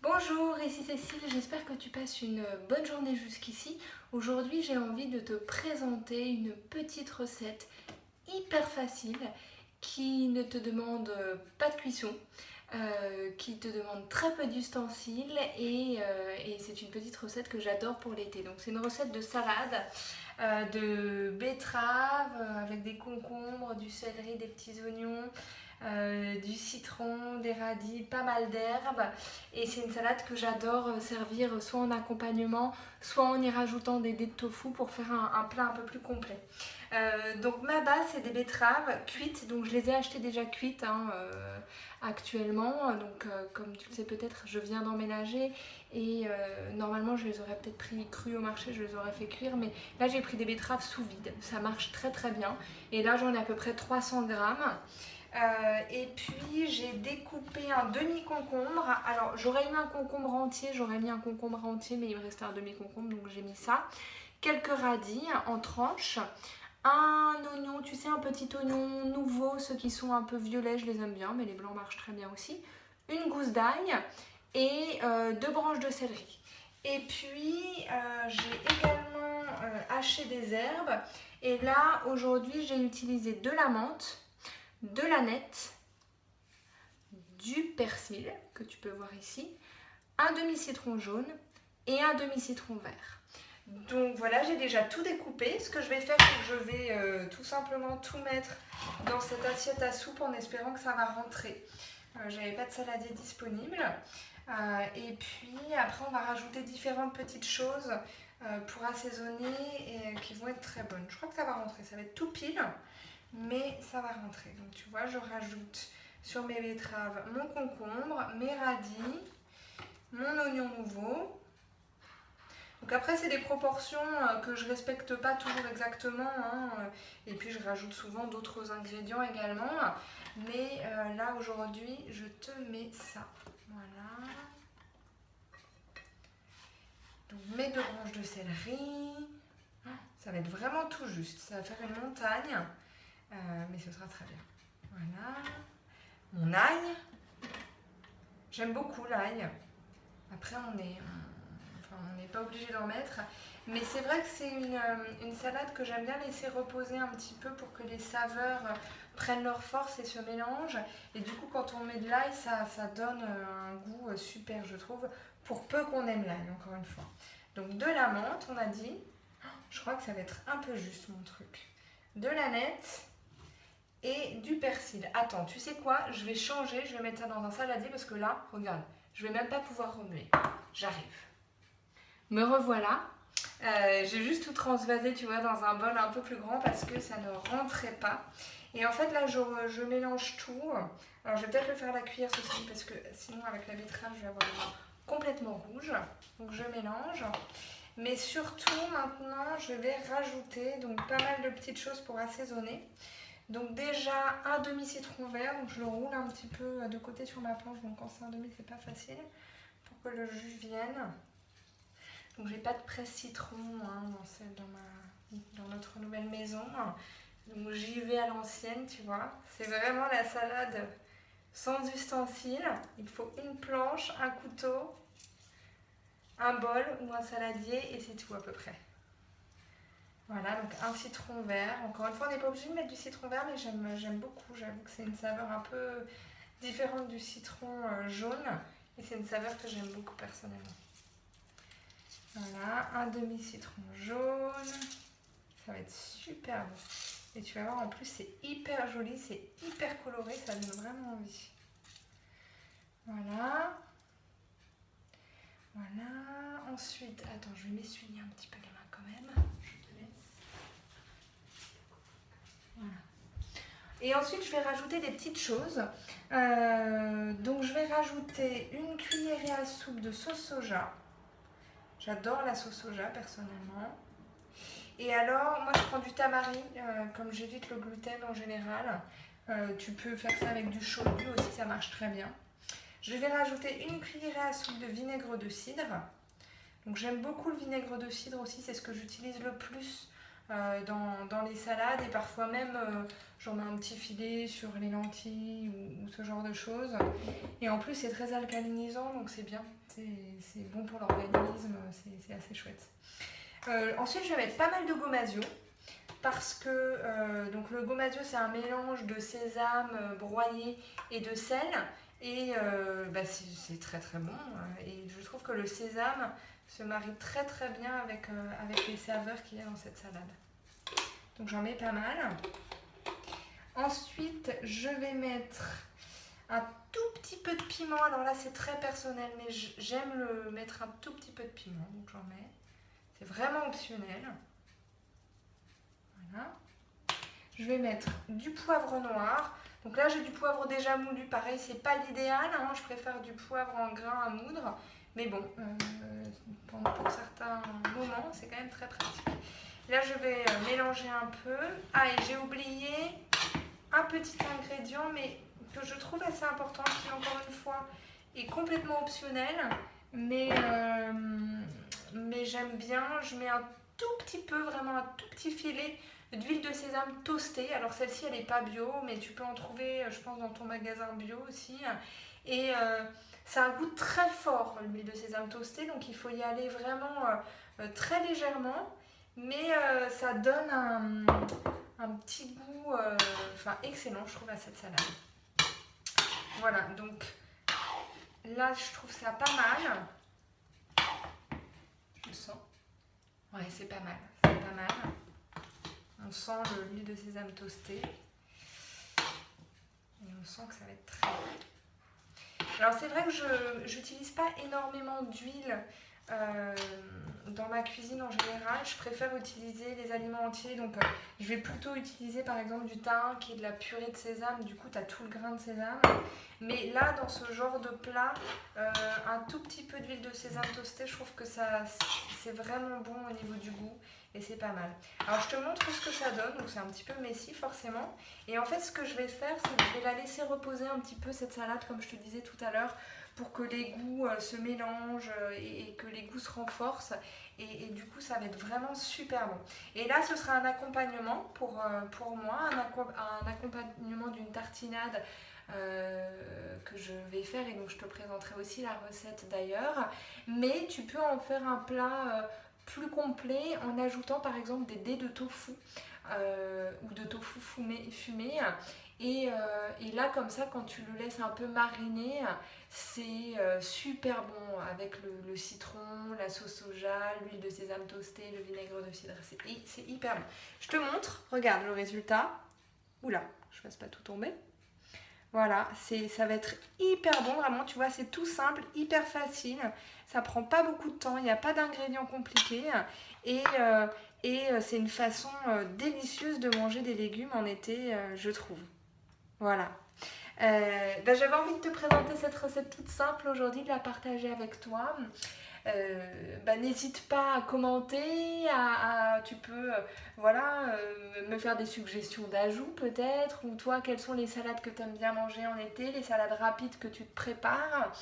Bonjour, ici Cécile, j'espère que tu passes une bonne journée jusqu'ici. Aujourd'hui, j'ai envie de te présenter une petite recette hyper facile qui ne te demande pas de cuisson, qui te demande très peu d'ustensiles et c'est une petite recette que j'adore pour l'été. Donc c'est une recette de salade de betterave avec des concombres, du céleri, des petits oignons, du citron, des radis, pas mal d'herbes. Et c'est une salade que j'adore servir soit en accompagnement, soit en y rajoutant des dés de tofu pour faire un plat un peu plus complet. Donc ma base, c'est des betteraves cuites. Donc je les ai achetées déjà cuites actuellement. Donc comme tu le sais peut-être, je viens d'emménager et normalement je les aurais peut-être pris crues au marché, je les aurais fait cuire. Mais là j'ai pris des betteraves sous vide. Ça marche très très bien. Et là j'en ai à peu près 300 grammes. Et puis j'ai découpé un demi-concombre. Alors j'aurais eu un concombre entier, mais il me restait un demi-concombre, donc j'ai mis ça. Quelques radis en tranches. Un oignon, tu sais, un petit oignon nouveau, ceux qui sont un peu violets, je les aime bien, mais les blancs marchent très bien aussi. Une gousse d'ail et 2 branches de céleri. Et puis j'ai également haché des herbes. Et là, aujourd'hui, j'ai utilisé de la menthe, de l'aneth, du persil, que tu peux voir ici, un demi-citron jaune et un demi-citron vert. Donc voilà, j'ai déjà tout découpé. Ce que je vais faire, c'est que je vais tout simplement tout mettre dans cette assiette à soupe en espérant que ça va rentrer. J'avais pas de saladier disponible. Et puis après, on va rajouter différentes petites choses pour assaisonner et qui vont être très bonnes. Je crois que ça va rentrer, ça va être tout pile, mais ça va rentrer. Donc tu vois, je rajoute sur mes betteraves mon concombre, mes radis, mon oignon nouveau. Donc après, c'est des proportions que je respecte pas toujours exactement, et puis je rajoute souvent d'autres ingrédients également. Mais là, aujourd'hui, je te mets ça. Voilà. Donc mes 2 branches de céleri. Ça va être vraiment tout juste. Ça va faire une montagne, mais ce sera très bien. Voilà. Mon ail. J'aime beaucoup l'ail. Après, on n'est pas obligé d'en mettre. Mais c'est vrai que c'est une salade que j'aime bien laisser reposer un petit peu pour que les saveurs prennent leur force et se mélangent. Et du coup, quand on met de l'ail, ça donne un goût super, je trouve, pour peu qu'on aime l'ail, encore une fois. Donc de la menthe, on a dit. Je crois que ça va être un peu juste, mon truc. De l'aneth et du persil. Attends, tu sais quoi? Je vais changer, je vais mettre ça dans un saladier parce que là, regarde, je vais même pas pouvoir remuer. J'arrive. Me revoilà. J'ai juste tout transvasé, tu vois, dans un bol un peu plus grand parce que ça ne rentrait pas. Et en fait, là, je mélange tout. Alors, je vais peut-être le faire à la cuillère, ceci, parce que sinon, avec la betterave, je vais avoir les mains complètement rouges. Donc, je mélange. Mais surtout, maintenant, je vais rajouter donc pas mal de petites choses pour assaisonner. Donc déjà, un demi-citron vert. Donc, je le roule un petit peu de côté sur ma planche. Donc, quand c'est un demi, c'est pas facile. Pour que le jus vienne. Donc j'ai pas de presse-citron dans notre nouvelle maison. Donc j'y vais à l'ancienne, tu vois. C'est vraiment la salade sans ustensiles. Il faut une planche, un couteau, un bol ou un saladier et c'est tout à peu près. Voilà, donc un citron vert. Encore une fois, on n'est pas obligé de mettre du citron vert, mais j'aime beaucoup. J'avoue que c'est une saveur un peu différente du citron jaune. Et c'est une saveur que j'aime beaucoup personnellement. Voilà, un demi-citron jaune. Ça va être super bon. Et tu vas voir, en plus, c'est hyper joli, c'est hyper coloré, ça donne vraiment envie. Voilà. Voilà. Ensuite, attends, je vais m'essuyer un petit peu les mains quand même. Je te laisse. Voilà. Et ensuite, je vais rajouter des petites choses. Donc, je vais rajouter une cuillerée à soupe de sauce soja. J'adore la sauce soja, personnellement. Et alors, moi je prends du tamari, comme j'évite le gluten en général. Tu peux faire ça avec du chaudru aussi, ça marche très bien. Je vais rajouter une cuillerée à soupe de vinaigre de cidre. Donc j'aime beaucoup le vinaigre de cidre aussi, c'est ce que j'utilise le plus dans les salades et parfois même j'en mets un petit filet sur les lentilles ou ce genre de choses. Et en plus c'est très alcalinisant donc c'est bien, c'est bon pour l'organisme, c'est assez chouette. Ensuite je vais mettre pas mal de gomasio parce que donc le gomasio c'est un mélange de sésame broyé et de sel et c'est très très bon et je trouve que le sésame se marie très très bien avec les saveurs qu'il y a dans cette salade. Donc j'en mets pas mal. Ensuite je vais mettre un tout petit peu de piment. Alors là c'est très personnel mais j'aime mettre un tout petit peu de piment donc j'en mets. C'est vraiment optionnel. Voilà. Je vais mettre du poivre noir. Donc là j'ai du poivre déjà moulu, pareil c'est pas l'idéal, hein. Je préfère du poivre en grains à moudre. Mais bon, pour certains moments c'est quand même très pratique. Là je vais mélanger un peu. Ah et j'ai oublié un petit ingrédient mais que je trouve assez important qui encore une fois est complètement optionnel. Mais j'aime bien, je mets un tout petit peu, vraiment un tout petit filet d'huile de sésame toastée. Alors celle-ci elle n'est pas bio mais tu peux en trouver je pense dans ton magasin bio aussi. Et ça a un goût très fort l'huile de sésame toastée donc il faut y aller vraiment très légèrement. Mais ça donne un petit goût excellent je trouve à cette salade. Voilà donc là je trouve ça pas mal. Je le sens. Ouais c'est pas mal, c'est pas mal. On sent l'huile de sésame toastée. Et on sent que ça va être très bon. Alors c'est vrai que je n'utilise pas énormément d'huile dans ma cuisine en général. Je préfère utiliser les aliments entiers. Donc je vais plutôt utiliser par exemple du thym qui est de la purée de sésame. Du coup tu as tout le grain de sésame. Mais là dans ce genre de plat, un tout petit peu d'huile de sésame toastée, je trouve que c'est vraiment bon au niveau du goût. Et c'est pas mal. Alors je te montre ce que ça donne, donc c'est un petit peu messy forcément. Et en fait ce que je vais faire, c'est que je vais la laisser reposer un petit peu cette salade comme je te disais tout à l'heure pour que les goûts se mélangent et que les goûts se renforcent. Et du coup ça va être vraiment super bon. Et là ce sera un accompagnement pour moi, un accompagnement d'une tartinade que je vais faire et donc je te présenterai aussi la recette d'ailleurs. Mais tu peux en faire un plat plus complet en ajoutant par exemple des dés de tofu ou de tofu fumé. Et là comme ça quand tu le laisses un peu mariner c'est super bon avec le citron, la sauce soja, l'huile de sésame toastée, le vinaigre de cidre, c'est hyper bon. Je te montre, regarde le résultat. Oula, je ne fasse pas tout tomber. Voilà, ça va être hyper bon, vraiment, tu vois, c'est tout simple, hyper facile, ça prend pas beaucoup de temps, il n'y a pas d'ingrédients compliqués et c'est une façon délicieuse de manger des légumes en été, je trouve. Voilà. J'avais envie de te présenter cette recette toute simple aujourd'hui, de la partager avec toi. N'hésite pas à commenter, tu peux me faire des suggestions d'ajout peut-être, ou toi quelles sont les salades que tu aimes bien manger en été, les salades rapides que tu te prépares.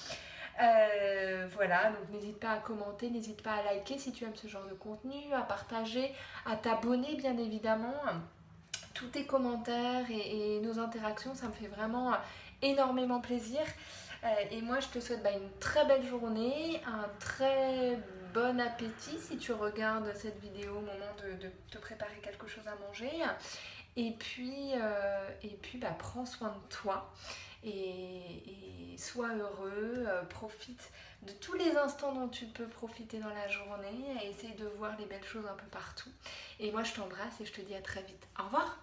Donc n'hésite pas à commenter, n'hésite pas à liker si tu aimes ce genre de contenu, à partager, à t'abonner bien évidemment. Tous tes commentaires et nos interactions, ça me fait vraiment énormément plaisir. Et moi je te souhaite une très belle journée, un très bon appétit si tu regardes cette vidéo au moment de te préparer quelque chose à manger. Et puis prends soin de toi et sois heureux, profite de tous les instants dont tu peux profiter dans la journée et essaye de voir les belles choses un peu partout. Et moi je t'embrasse et je te dis à très vite. Au revoir!